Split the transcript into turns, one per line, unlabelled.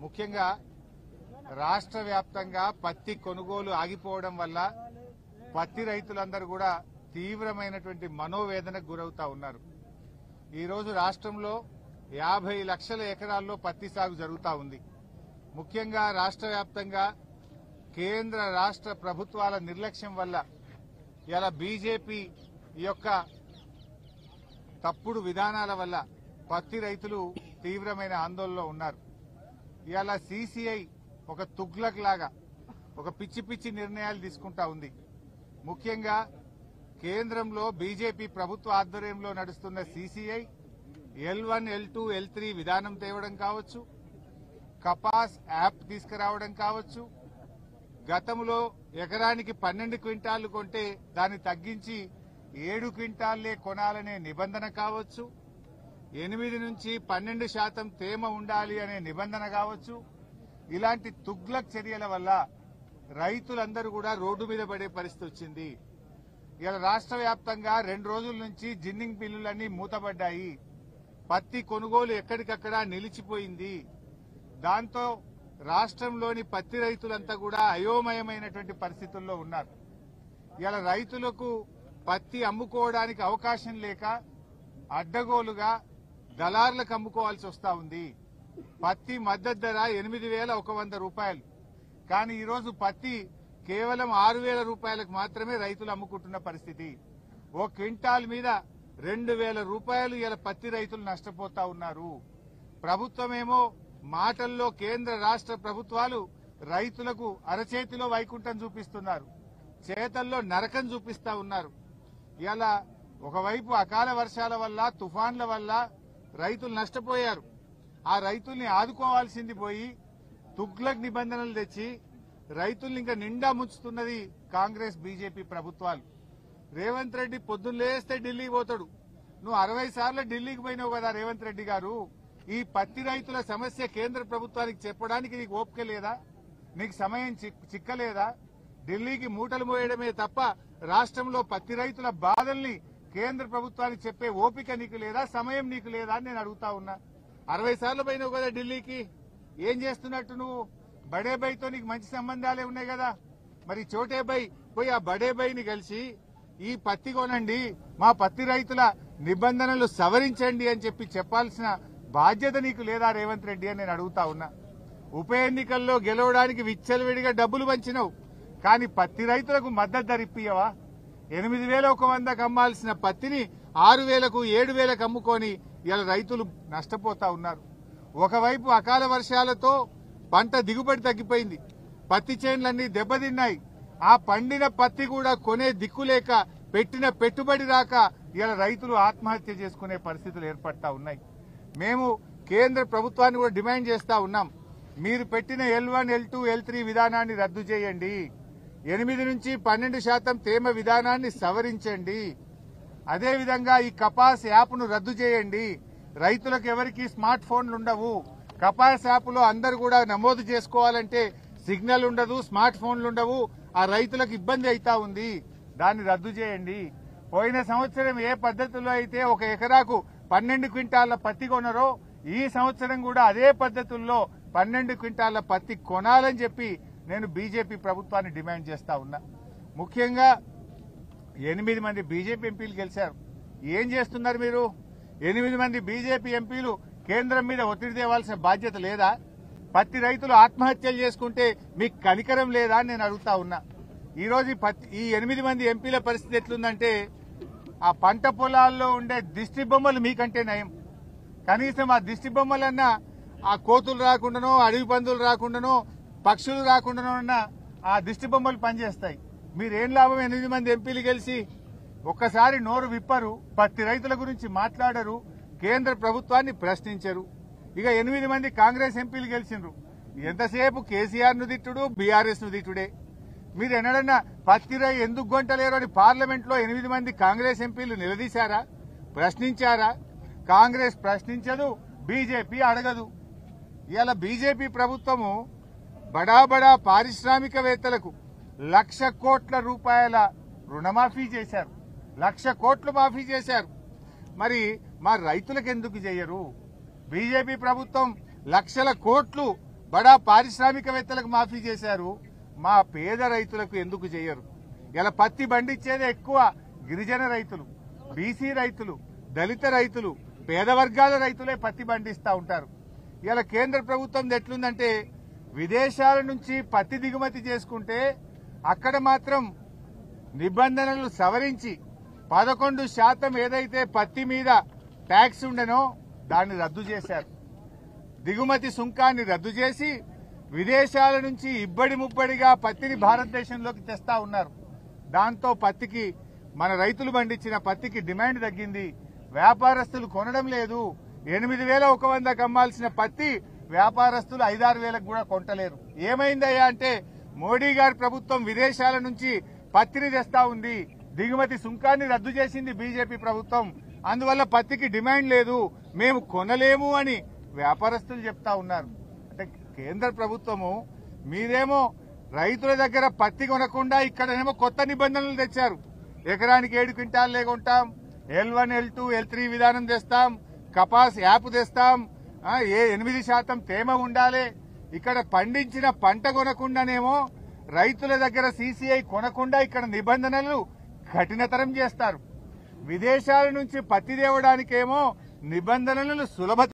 ముఖ్యంగా రాష్ట్ర వ్యాప్తంగా పత్తి కొనుగోలు ఆగిపోవడం వల్ల పత్తి రైతులందరూ కూడా తీవ్రమైనటువంటి మనోవేదనకు గురవుతా ఉన్నారు. ఈరోజు రాష్ట్రంలో 50 లక్షల ఎకరాల్లో పత్తి సాగు జరుగుతూ ఉంది. ముఖ్యంగా రాష్ట్ర వ్యాప్తంగా కేంద్ర రాష్ట్ర ప్రభుత్వాల నిర్లక్ష్యం వల్ల ఇలా బీజేపీ యొక్క తప్పుడు విధానాల వల్ల పత్తి రైతులు తీవ్రమైన ఆందోళనలో ఉన్నారు. ఇలా సీసీఐ ఒక తుగ్లక్ లాగా ఒక పిచ్చి పిచ్చి నిర్ణయాలు తీసుకుంటా ఉంది. ముఖ్యంగా కేంద్రంలో బీజేపీ ప్రభుత్వ ఆధ్వర్యంలో నడుస్తున్న సీసీఐ L1, L2, L3 విధానం తేవడం కావచ్చు, కపాస్ యాప్ తీసుకురావడం కావచ్చు, గతంలో ఎకరానికి 12 క్వింటాళ్లు కొంటే దాన్ని తగ్గించి 7 క్వింటాళ్లే కొనాలనే నిబంధన కావచ్చు, 8 నుంచి 12% తేమ ఉండాలి అనే నిబంధన కావచ్చు. ఇలాంటి తుగ్లక్ చర్యల వల్ల రైతులందరూ కూడా రోడ్డు మీద పడే పరిస్థితి వచ్చింది. ఇలా రాష్ట్ర వ్యాప్తంగా 2 రోజుల నుంచి జిన్నింగ్ మిల్లులన్నీ మూతబడ్డాయి. పత్తి కొనుగోలు ఎక్కడికక్కడ నిలిచిపోయింది. దాంతో రాష్ట్రంలోని పత్తి రైతులంతా కూడా అయోమయమైనటువంటి పరిస్థితుల్లో ఉన్నారు. ఇలా రైతులకు పత్తి అమ్ముకోవడానికి అవకాశం లేక అడ్డగోలుగా దళార్లకు అమ్ముకోవాల్సి వస్తా ఉంది. పత్తి మద్దతు ధర 8,100 రూపాయలు. కానీ ఈరోజు పత్తి కేవలం 6,000 రూపాయలకు మాత్రమే రైతులు అమ్ముకుంటున్న పరిస్థితి. ఓ క్వింటాల్ మీద 2,000 రూపాయలు ఇలా పత్తి రైతులు నష్టపోతా ఉన్నారు. ప్రభుత్వమేమో మాటల్లో కేంద్ర రాష్ట్ర ప్రభుత్వాలు రైతులకు అరచేతిలో వైకుంఠం చూపిస్తున్నారు, చేతల్లో నరకం చూపిస్తా ఉన్నారు. ఇలా ఒకవైపు అకాల వర్షాల వల్ల తుఫాన్ల వల్ల రైతులు నష్టపోయారు. ఆ రైతుల్ని ఆదుకోవాల్సింది పోయి తుగ్లక్ నిబంధనలు తెచ్చి రైతుల్ని ఇంకా నిండా ముంచుతున్నది కాంగ్రెస్ బీజేపీ ప్రభుత్వాలు. రేవంత్ రెడ్డి పొద్దున్న లేస్తే ఢిల్లీకి పోతాడు. నువ్వు 60 సార్లు ఢిల్లీకి పోయినావు కదా రేవంత్ రెడ్డి గారు. ఈ పత్తి రైతుల సమస్య కేంద్ర ప్రభుత్వానికి చెప్పడానికి నీకు ఓపిక లేదా? నీకు సమయం చిక్కలేదా? ఢిల్లీకి మూటలు మోయడమే తప్ప రాష్ట్రంలో పత్తి రైతుల బాధల్ని కేంద్ర ప్రభుత్వానికి చెప్పే ఓపిక నీకు లేదా? సమయం నీకు లేదా అని నేను అడుగుతా ఉన్నా. 60 సార్లు పోయినావు కదా ఢిల్లీకి. ఏం చేస్తున్నట్టు నువ్వు? బడే బైతో నీకు మంచి సంబంధాలే ఉన్నాయి కదా. మరి చోటే బై పోయి ఆ బడే బైని కలిసి ఈ పత్తి కొనండి, మా పత్తి రైతుల నిబంధనలు సవరించండి అని చెప్పి చెప్పాల్సిన బాధ్యత నీకు లేదా రేవంత్ రెడ్డి అని నేను అడుగుతా ఉన్నా. ఉప ఎన్నికల్లో గెలవడానికి విచ్చలవిడిగా డబ్బులు పంచినావు, కానీ పత్తి రైతులకు మద్దతు ధర ఇప్పియవా? 8,100కు అమ్మాల్సిన పత్తిని 6,000కు 7,000కు అమ్ముకొని ఇలా రైతులు నష్టపోతా ఉన్నారు. ఒకవైపు అకాల వర్షాలతో పంట దిగుబడి తగ్గిపోయింది, పత్తి చేన్లన్నీ దెబ్బతిన్నాయి. ఆ పండిన పత్తి కూడా కొనే దిక్కులేక పెట్టిన పెట్టుబడి రాక ఇలా రైతులు ఆత్మహత్య చేసుకునే పరిస్థితులు ఏర్పడతా ఉన్నాయి. మేము కేంద్ర ప్రభుత్వాన్ని కూడా డిమాండ్ చేస్తా ఉన్నాం, మీరు పెట్టిన L1, L2, L3 విధానాన్ని రద్దు చేయండి, 8 నుంచి 12% తేమ విధానాన్ని సవరించండి, అదేవిధంగా ఈ కపాస్ యాప్ను రద్దు చేయండి. రైతులకు ఎవరికి స్మార్ట్ ఫోన్లు ఉండవు. కపాస్ యాప్లో అందరు కూడా నమోదు చేసుకోవాలంటే సిగ్నల్ ఉండదు, స్మార్ట్ ఫోన్లు ఉండవు. ఆ రైతులకు ఇబ్బంది అవుతా ఉంది, దాన్ని రద్దు చేయండి. పోయిన సంవత్సరం ఏ పద్ధతిలో అయితే ఒక ఎకరాకు 12 క్వింటాళ్ల పత్తి కొనరో ఈ సంవత్సరం కూడా అదే పద్ధతుల్లో 12 క్వింటాళ్ల పత్తి కొనాలని చెప్పి నేను బీజేపీ ప్రభుత్వాన్ని డిమాండ్ చేస్తా ఉన్నా. ముఖ్యంగా 8 మంది బీజేపీ ఎంపీలు గెలిచారు. ఏం చేస్తున్నారు మీరు? 8 మంది బీజేపీ ఎంపీలు కేంద్రం మీద ఒత్తిడి తేవాల్సిన బాధ్యత లేదా? పత్తి రైతులు ఆత్మహత్యలు చేసుకుంటే మీకు కనికరం లేదా అని నేను అడుగుతా ఉన్నా. ఈరోజు ఈ 8 మంది ఎంపీల పరిస్థితి ఎట్లుందంటే ఆ పంట పొలాల్లో ఉండే దిష్టి బొమ్మలు మీకంటే నయం. కనీసం ఆ దిష్టి బొమ్మలన్నా ఆ కోతులు రాకుండానో, అడవి పందులు రాకుండానో, పక్షులు రాకుండానో ఆ దిష్టి బొమ్మలు పనిచేస్తాయి. మీరేం లాభం? 8 మంది ఎంపీలు గెలిచి ఒక్కసారి నోరు విప్పరు, పత్తి రైతుల గురించి మాట్లాడరు, కేంద్ర ప్రభుత్వాన్ని ప్రశ్నించరు. ఇక 8 మంది కాంగ్రెస్ ఎంపీలు గెలిచిండ్రు, ఎంతసేపు కేసీఆర్ ను తిట్టుడు, బీఆర్ఎస్ ను తిట్టుడే. మీరు ఎన్నడన్నా పత్తి రై ఎందుకు గొంటలేరు అని పార్లమెంట్ లో 8 మంది కాంగ్రెస్ ఎంపీలు నిలదీశారా? ప్రశ్నించారా? కాంగ్రెస్ ప్రశ్నించదు, బీజేపీ అడగదు. ఇవాళ బీజేపీ ప్రభుత్వము బడా బడా పారిశ్రామికవేత్తలకు 1,00,000 కోట్ల రూపాయల రుణమాఫీ చేశారు, 1,00,000 కోట్లు మాఫీ చేశారు. మరి మా రైతులకు ఎందుకు చేయరు? బీజేపీ ప్రభుత్వం లక్షల కోట్లు బడా పారిశ్రామికవేత్తలకు మాఫీ చేశారు, మా పేద రైతులకు ఎందుకు చేయరు? ఇలా పత్తి పండించేదే ఎక్కువ గిరిజన రైతులు, బీసీ రైతులు, దళిత రైతులు, పేద వర్గాల రైతులే పత్తి పండిస్తూ ఉంటారు. ఇలా కేంద్ర ప్రభుత్వం ఎట్లుందంటే విదేశాల నుంచి పత్తి దిగుమతి చేసుకుంటే అక్కడ మాత్రం నిబంధనలు సవరించి 11% ఏదైతే పత్తి మీద ట్యాక్స్ ఉండెనో దాన్ని రద్దు చేశారు. దిగుమతి సుంకాన్ని రద్దు చేసి విదేశాల నుంచి ఇబ్బడి ముబ్బడిగా పత్తిని భారతదేశంలోకి తెస్తా ఉన్నారు. దాంతో పత్తికి, మన రైతులు పండించిన పత్తికి డిమాండ్ తగ్గింది. వ్యాపారస్తులు కొనడం లేదు. 8,100కు అమ్మాల్సిన పత్తి వ్యాపారస్తులు 5,000-6,000కు కూడా కొంటలేరు. ఏమైందయ్యా అంటే మోడీ గారి ప్రభుత్వం విదేశాల నుంచి పత్తిని తెస్తా ఉంది, దిగుమతి సుంకాన్ని రద్దు చేసింది బీజేపీ ప్రభుత్వం, అందువల్ల పత్తికి డిమాండ్ లేదు, మేము కొనలేము అని వ్యాపారస్తులు చెప్తా ఉన్నారు. అంటే కేంద్ర ప్రభుత్వము మీరేమో రైతుల దగ్గర పత్తి కొనకుండా ఇక్కడనేమో కొత్త నిబంధనలు తెచ్చారు. ఎకరానికి 7 క్వింటాలే కొంటాం, L1, L2, L3 విధానం తెస్తాం, కపాస్ యాప్ తెస్తాం, 8% తేమ ఉండాలి. ఇక్కడ పండించిన పంట కొనకుండానేమో రైతుల దగ్గర CCI కొనకుండా ఇక్కడ నిబంధనలు కఠినతరం చేస్తారు. విదేశాల నుంచి పత్తి తేవడానికేమో నిబంధనలను సులభ